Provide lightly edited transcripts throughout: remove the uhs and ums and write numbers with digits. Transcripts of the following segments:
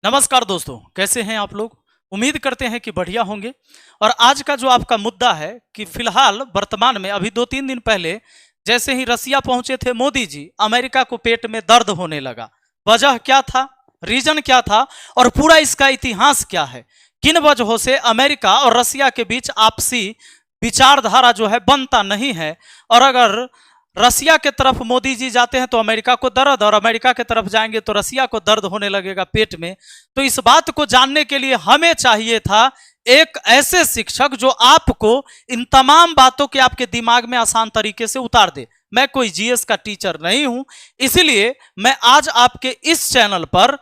नमस्कार दोस्तों, कैसे हैं आप लोग। उम्मीद करते हैं कि बढ़िया होंगे। और आज का जो आपका मुद्दा है कि फिलहाल वर्तमान में अभी 2-3 दिन पहले जैसे ही रसिया पहुंचे थे मोदी जी, अमेरिका को पेट में दर्द होने लगा। वजह क्या था, रीजन क्या था और पूरा इसका इतिहास क्या है, किन वजहों से अमेरिका और रसिया के बीच आपसी विचारधारा जो है बनता नहीं है। और अगर रसिया के तरफ मोदी जी जाते हैं तो अमेरिका को दर्द, और अमेरिका के तरफ जाएंगे तो रसिया को दर्द होने लगेगा पेट में। तो इस बात को जानने के लिए हमें चाहिए था एक ऐसे शिक्षक जो आपको इन तमाम बातों के आपके दिमाग में आसान तरीके से उतार दे। मैं कोई जीएस का टीचर नहीं हूं, इसलिए मैं आज आपके इस चैनल पर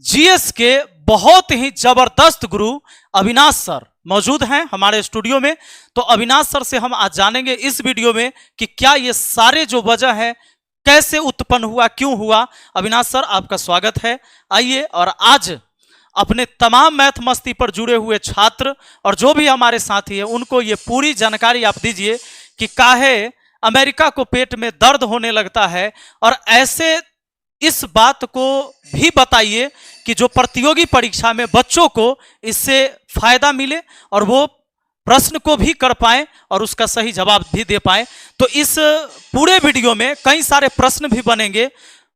जीएस के बहुत ही जबरदस्त गुरु अविनाश सर मौजूद हैं हमारे स्टूडियो में। तो अविनाश सर से हम आज जानेंगे इस वीडियो में कि क्या ये सारे जो वजह है कैसे उत्पन्न हुआ, क्यों हुआ। अविनाश सर, आपका स्वागत है। आइए और आज अपने तमाम मैथ मस्ती पर जुड़े हुए छात्र और जो भी हमारे साथी हैं उनको ये पूरी जानकारी आप दीजिए कि काहे अमेरिका को पेट में दर्द होने लगता है, और ऐसे इस बात को भी बताइए कि जो प्रतियोगी परीक्षा में बच्चों को इससे फायदा मिले और वो प्रश्न को भी कर पाए और उसका सही जवाब भी दे पाए। तो इस पूरे वीडियो में कई सारे प्रश्न भी बनेंगे,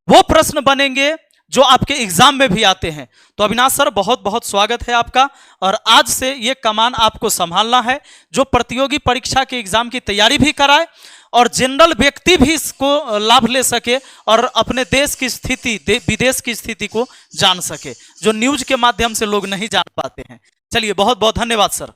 वो प्रश्न बनेंगे जो आपके एग्जाम में भी आते हैं। तो अविनाश सर, बहुत बहुत स्वागत है आपका। और आज से ये कमान आपको संभालना है, जो प्रतियोगी परीक्षा के एग्जाम की तैयारी भी कराए और जनरल व्यक्ति भी इसको लाभ ले सके और अपने देश की स्थिति, विदेश की स्थिति को जान सके, जो न्यूज के माध्यम से लोग नहीं जान पाते हैं। चलिए, बहुत बहुत धन्यवाद सर।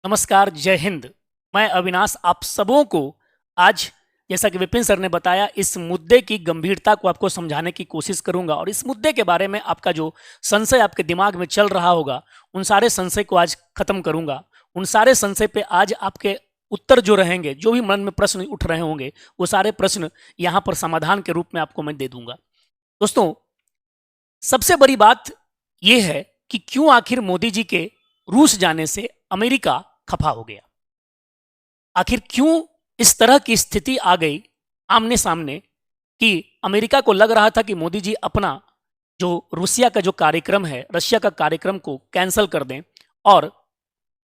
नमस्कार, जय हिंद। मैं अविनाश आप सबों को आज, जैसा कि विपिन सर ने बताया, इस मुद्दे की गंभीरता को आपको समझाने की कोशिश करूंगा और इस मुद्दे के बारे में आपका जो संशय आपके दिमाग में चल रहा होगा, उन सारे संशय को आज खत्म करूंगा। उन सारे संशय पे आज आपके उत्तर जो रहेंगे, जो भी मन में प्रश्न उठ रहे होंगे, वो सारे प्रश्न यहाँ पर समाधान के रूप में आपको मैं दे दूंगा। दोस्तों, सबसे बड़ी बात यह है कि क्यों आखिर मोदी जी के रूस जाने से अमेरिका खफा हो गया। आखिर क्यों इस तरह की स्थिति आ गई आमने सामने कि अमेरिका को लग रहा था कि मोदी जी अपना जो रूसिया का जो कार्यक्रम है, रशिया का कार्यक्रम को कैंसिल कर दें और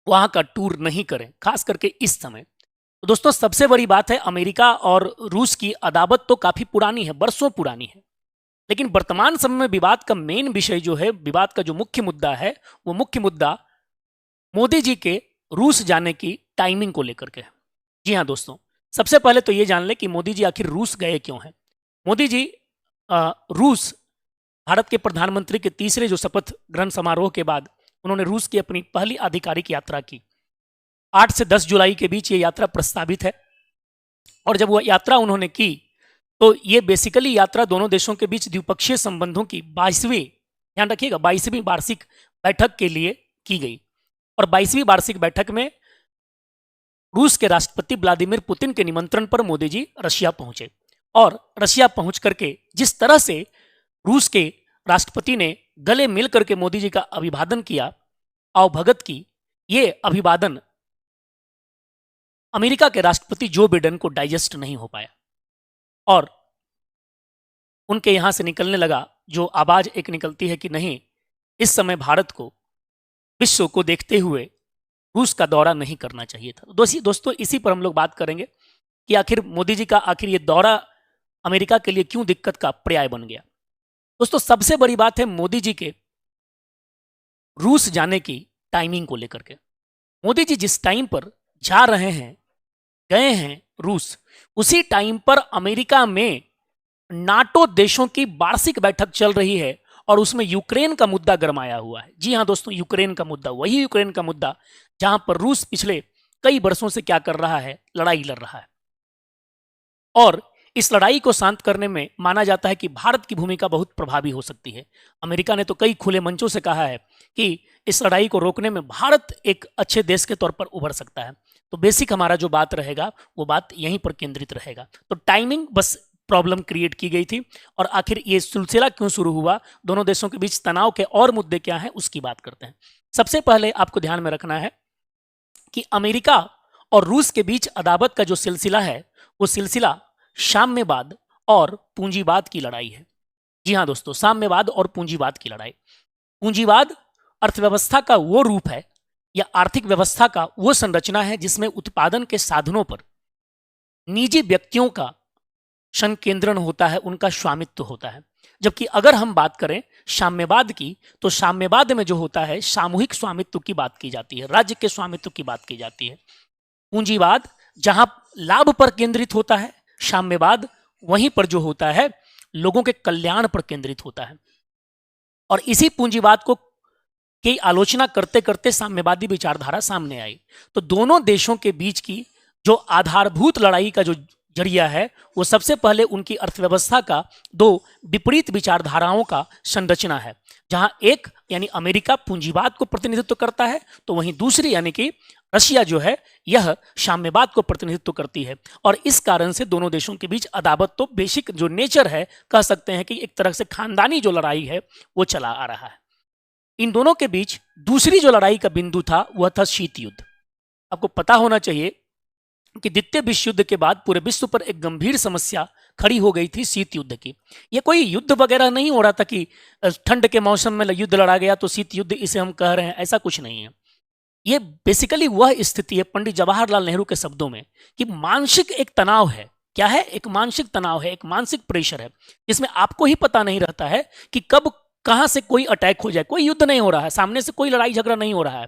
वहां का टूर नहीं करें, खास करके इस समय। तो दोस्तों, सबसे बड़ी बात है, अमेरिका और रूस की अदावत तो काफी पुरानी है, बरसों पुरानी है। लेकिन वर्तमान समय में विवाद का मेन विषय जो है, विवाद का जो मुख्य मुद्दा है, वो मुख्य मुद्दा मोदी जी के रूस जाने की टाइमिंग को लेकर के है। जी हाँ दोस्तों, सबसे पहले तो ये जान ले कि मोदी जी आखिर रूस गए क्यों हैं। मोदी जी रूस, भारत के प्रधानमंत्री के तीसरे जो शपथ ग्रहण समारोह के बाद उन्होंने रूस की अपनी पहली आधिकारिक यात्रा की। 8 से 10 जुलाई के बीच ये यात्रा प्रस्तावित है और जब वो यात्रा उन्होंने की तो ये बेसिकली यात्रा दोनों देशों के बीच द्विपक्षीय संबंधों की 22वीं, ध्यान रखिएगा, 22वीं वार्षिक बैठक के लिए की गई। और 22वीं वार्षिक बैठक में रूस के राष्ट्रपति व्लादिमीर पुतिन के निमंत्रण पर मोदी जी रशिया पहुंचे और रशिया पहुंच करके जिस तरह से रूस के राष्ट्रपति ने गले मिल करके मोदी जी का अभिवादन किया, आवभगत की, ये अभिवादन अमेरिका के राष्ट्रपति जो बिडेन को डाइजेस्ट नहीं हो पाया और उनके यहां से निकलने लगा जो आवाज एक निकलती है कि नहीं, इस समय भारत को, विश्व को देखते हुए रूस का दौरा नहीं करना चाहिए था। दोस्तों, इसी पर हम लोग बात करेंगे कि आखिर मोदी जी का आखिर ये दौरा अमेरिका के लिए क्यों दिक्कत का पर्याय बन गया। दोस्तों, सबसे बड़ी बात है मोदी जी के रूस जाने की टाइमिंग को लेकर के। मोदी जी जिस टाइम पर जा रहे हैं, गए हैं रूस, उसी टाइम पर अमेरिका में नाटो देशों की वार्षिक बैठक चल रही है और उसमें यूक्रेन का मुद्दा गरमाया हुआ है। जी हां दोस्तों, यूक्रेन का मुद्दा, वही यूक्रेन का मुद्दा जहां पर रूस पिछले कई वर्षों से क्या कर रहा है, लड़ाई लड़ रहा है। और इस लड़ाई को शांत करने में माना जाता है कि भारत की भूमिका बहुत प्रभावी हो सकती है। अमेरिका ने तो कई खुले मंचों से कहा है कि इस लड़ाई को रोकने में भारत एक अच्छे देश के तौर पर उभर सकता है। तो बेसिक हमारा जो बात रहेगा वो बात यहीं पर केंद्रित रहेगा। तो टाइमिंग बस प्रॉब्लम क्रिएट की गई थी और आखिर ये सिलसिला क्यों शुरू हुआ, दोनों देशों के बीच तनाव के और मुद्दे क्या हैं, उसकी बात करते हैं। सबसे पहले आपको ध्यान में रखना है कि अमेरिका और रूस के बीच अदावत का जो सिलसिला है, वो सिलसिला साम्यवाद और पूंजीवाद की लड़ाई है। जी हाँ दोस्तों, साम्यवाद और पूंजीवाद की लड़ाई। पूंजीवाद अर्थव्यवस्था का वो रूप है या आर्थिक व्यवस्था का वो संरचना है जिसमें उत्पादन के साधनों पर निजी व्यक्तियों का संकेंद्रण होता है, उनका स्वामित्व होता है। जबकि अगर हम बात करें साम्यवाद की, तो साम्यवाद में जो होता है सामूहिक स्वामित्व की बात की जाती है, राज्य के स्वामित्व की बात की जाती है। पूंजीवाद जहां लाभ पर केंद्रित होता है, साम्यवाद वहीं पर जो होता है लोगों के कल्याण पर केंद्रित होता है। और इसी पूंजीवाद को की आलोचना करते करते साम्यवादी विचारधारा सामने आई। तो दोनों देशों के बीच की जो आधारभूत लड़ाई का जो जरिया है वो सबसे पहले उनकी अर्थव्यवस्था का दो विपरीत विचारधाराओं का संरचना है, जहां एक यानी अमेरिका पूंजीवाद को प्रतिनिधित्व करता है, तो वहीं दूसरी यानी कि रशिया जो है यह साम्यवाद को प्रतिनिधित्व करती है। और इस कारण से दोनों देशों के बीच अदावत तो बेसिक जो नेचर है, कह सकते हैं कि एक तरह से खानदानी जो लड़ाई है वो चला आ रहा है। इन दोनों के बीच दूसरी जो लड़ाई का बिंदु था वह था शीत युद्ध। आपको पता होना चाहिए कि द्वितीय विश्व युद्ध के बाद पूरे विश्व पर एक गंभीर समस्या खड़ी हो गई थी शीत युद्ध की। ये कोई युद्ध वगैरह नहीं हो रहा था कि ठंड के मौसम में युद्ध लड़ा गया तो शीत युद्ध इसे हम कह रहे हैं, ऐसा कुछ नहीं है। ये बेसिकली वह स्थिति है, पंडित जवाहरलाल नेहरू के शब्दों में, कि मानसिक एक तनाव है। क्या है? एक मानसिक तनाव है, एक मानसिक प्रेशर है, जिसमें आपको ही पता नहीं रहता है कि कब कहां से कोई अटैक हो जाए। कोई युद्ध नहीं हो रहा है, सामने से कोई लड़ाई झगड़ा नहीं हो रहा है,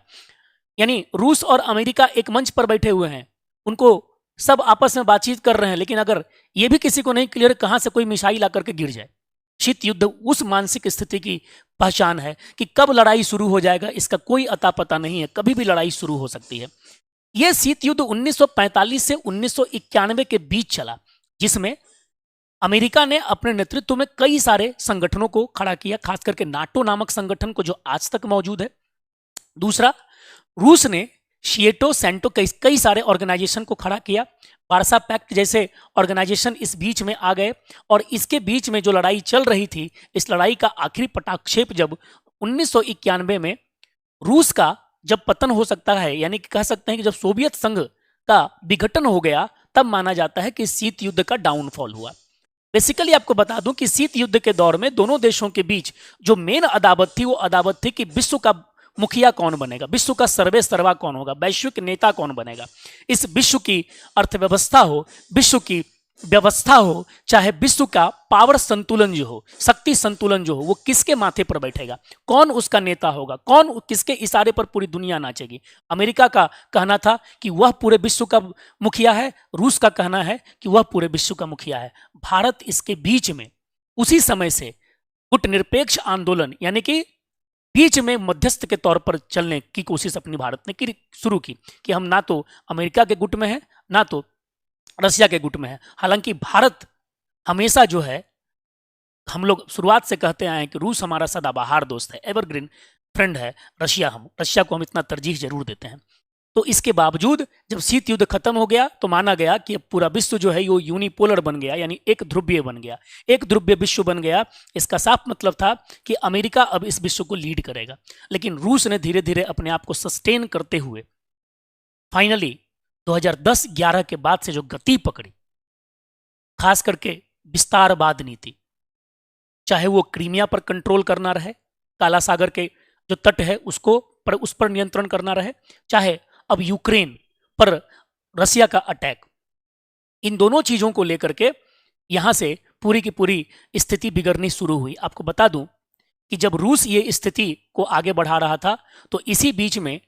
यानी रूस और अमेरिका एक मंच पर बैठे हुए हैं, उनको सब आपस में बातचीत कर रहे हैं, लेकिन अगर ये भी किसी को नहीं क्लियर कहां से कोई मिसाइल आकर के गिर जाए। शीत युद्ध उस मानसिक स्थिति की पहचान है कि कब लड़ाई शुरू हो जाएगा इसका कोई अता पता नहीं है, कभी भी लड़ाई शुरू हो सकती है। यह शीत युद्ध 1945 से 1991 के बीच चला, जिसमें अमेरिका ने अपने नेतृत्व में कई सारे संगठनों को खड़ा किया, खास करके नाटो नामक संगठन को जो आज तक मौजूद है। दूसरा, रूस ने शिएटो सेंटो कई सारे ऑर्गेनाइजेशन को खड़ा किया। वार्सा पैक्ट जैसे ऑर्गेनाइजेशन इस बीच में आ गए, और इसके बीच में जो लड़ाई चल रही थी, इस लड़ाई का आखिरी पटाक्षेप जब 1991 में रूस का जब पतन हो सकता है, यानी कि कह सकते हैं कि जब सोवियत संघ का विघटन हो गया, तब माना जाता है कि शीत युद्ध का डाउनफॉल हुआ। बेसिकली आपको बता दूं कि शीत युद्ध के दौर में दोनों देशों के बीच जो मेन अदावत थी, वो अदावत थी कि विश्व का मुखिया कौन बनेगा, विश्व का सर्वे सर्वा कौन होगा, वैश्विक नेता कौन बनेगा। इस विश्व की अर्थव्यवस्था हो, विश्व की व्यवस्था हो, चाहे विश्व का पावर संतुलन जो हो, शक्ति संतुलन जो हो, वो किसके माथे पर बैठेगा, कौन उसका नेता होगा, कौन किसके इशारे पर पूरी दुनिया नाचेगी। अमेरिका का कहना था कि वह पूरे विश्व का मुखिया है, रूस का कहना है कि वह पूरे विश्व का मुखिया है। भारत इसके बीच में उसी समय से गुटनिरपेक्ष आंदोलन, यानी कि बीच में मध्यस्थ के तौर पर चलने की कोशिश अपनी भारत ने शुरू की कि हम ना तो अमेरिका के गुट में हैं, ना तो रशिया के गुट में है। हालांकि भारत हमेशा जो है, हम लोग शुरुआत से कहते आए हैं कि रूस हमारा सदाबहार दोस्त है, एवरग्रीन फ्रेंड है। रशिया को हम इतना तरजीह जरूर देते हैं। तो इसके बावजूद जब शीत युद्ध खत्म हो गया तो माना गया कि अब पूरा विश्व जो है वो यूनिपोलर बन गया, यानी एक ध्रुवीय बन गया, एक ध्रुवीय विश्व बन गया। इसका साफ मतलब था कि अमेरिका अब इस विश्व को लीड करेगा। लेकिन रूस ने धीरे धीरे अपने आप को सस्टेन करते हुए फाइनली 2010-11 के बाद से जो गति पकड़ी, खास करके विस्तारवाद नीति, चाहे वो क्रीमिया पर कंट्रोल करना रहे, काला सागर के जो तट है उस पर नियंत्रण करना रहे, चाहे अब यूक्रेन पर रसिया का अटैक, इन दोनों चीजों को लेकर के यहां से पूरी की पूरी स्थिति बिगड़नी शुरू हुई। आपको बता दूं कि जब रूस ये स्थिति को आगे बढ़ा रहा था, तो इसी बीच में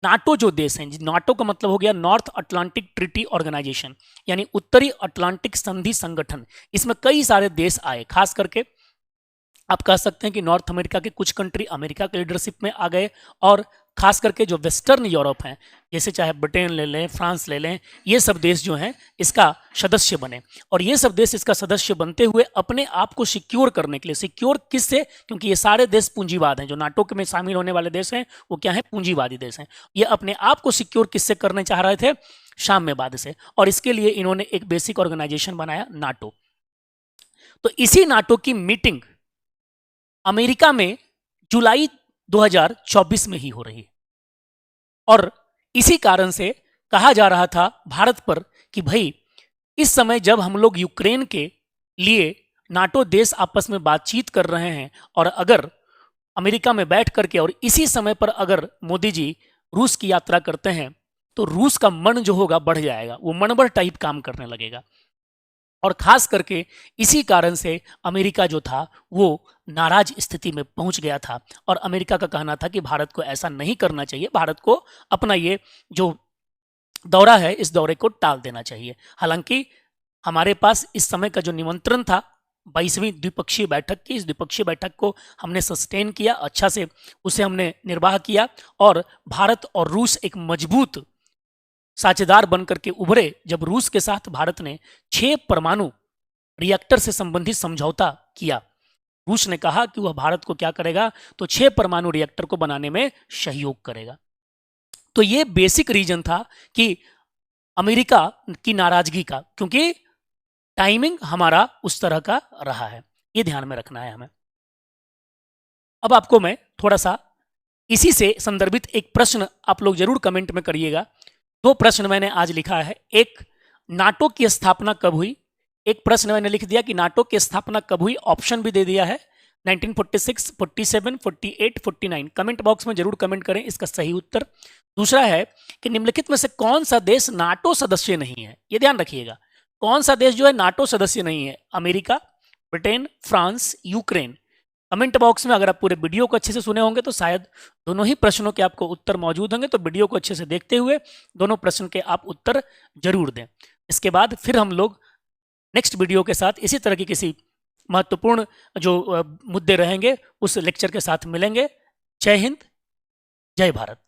नाटो जो देश हैं, नाटो का मतलब हो गया नॉर्थ अटलांटिक ट्रीटी ऑर्गेनाइजेशन, यानी उत्तरी अटलांटिक संधि संगठन, इसमें कई सारे देश आए। खास करके आप कह सकते हैं कि नॉर्थ अमेरिका के कुछ कंट्री अमेरिका के लीडरशिप में आ गए, और खास करके जो वेस्टर्न यूरोप हैं, जैसे चाहे ब्रिटेन ले लें, फ्रांस ले लें, ये सब देश जो हैं इसका सदस्य बने। और ये सब देश इसका सदस्य बनते हुए अपने आप को सिक्योर करने के लिए, सिक्योर किससे? क्योंकि ये सारे देश पूंजीवाद हैं, जो नाटो में शामिल होने वाले देश हैं वो क्या है? पूंजीवादी देश हैं। ये अपने आप को सिक्योर किससे करने चाह रहे थे? साम्यवाद से। और इसके लिए इन्होंने एक बेसिक ऑर्गेनाइजेशन बनाया, नाटो। तो इसी नाटो की मीटिंग अमेरिका में जुलाई 2024 में ही हो रही है, और इसी कारण से कहा जा रहा था भारत पर कि भाई इस समय जब हम लोग यूक्रेन के लिए नाटो देश आपस में बातचीत कर रहे हैं और अगर अमेरिका में बैठ करके और इसी समय पर अगर मोदी जी रूस की यात्रा करते हैं तो रूस का मन जो होगा बढ़ जाएगा, वो मनबर टाइप काम करने लगेगा। और खास करके इसी कारण से अमेरिका जो था वो नाराज स्थिति में पहुंच गया था और अमेरिका का कहना था कि भारत को ऐसा नहीं करना चाहिए, भारत को अपना ये जो दौरा है इस दौरे को टाल देना चाहिए। हालांकि हमारे पास इस समय का जो निमंत्रण था 22वीं द्विपक्षीय बैठक की, इस द्विपक्षीय बैठक को हमने सस्टेन किया, अच्छा से उसे हमने निर्वाह किया और भारत और रूस एक मजबूत साझेदार बनकर के उभरे जब रूस के साथ भारत ने 6 परमाणु रिएक्टर से संबंधित समझौता किया। रूस ने कहा कि वह भारत को क्या करेगा, तो 6 परमाणु रिएक्टर को बनाने में सहयोग करेगा। तो ये बेसिक रीजन था कि अमेरिका की नाराजगी का, क्योंकि टाइमिंग हमारा उस तरह का रहा है, ये ध्यान में रखना है हमें। अब आपको मैं थोड़ा सा इसी से संदर्भित एक प्रश्न आप लोग जरूर कमेंट में करिएगा। 2 प्रश्न मैंने आज लिखा है, एक नाटो की स्थापना कब हुई, एक प्रश्न मैंने लिख दिया कि नाटो की स्थापना कब हुई, ऑप्शन भी दे दिया है 1946, 47, 48, 49। कमेंट बॉक्स में जरूर कमेंट करें इसका सही उत्तर। दूसरा है कि निम्नलिखित में से कौन सा देश नाटो सदस्य नहीं है, ये ध्यान रखिएगा, कौन सा देश जो है नाटो सदस्य नहीं है, America, Britain, France, Ukraine. Comment box में अगर आप पूरे वीडियो को अच्छे से सुने होंगे तो शायद दोनों ही प्रश्नों के आपको उत्तर मौजूद होंगे, तो वीडियो को अच्छे से देखते हुए दोनों प्रश्न के आप उत्तर जरूर दें। इसके बाद फिर हम लोग नेक्स्ट वीडियो के साथ इसी तरह की किसी महत्वपूर्ण जो मुद्दे रहेंगे उस लेक्चर के साथ मिलेंगे। जय हिंद, जय भारत।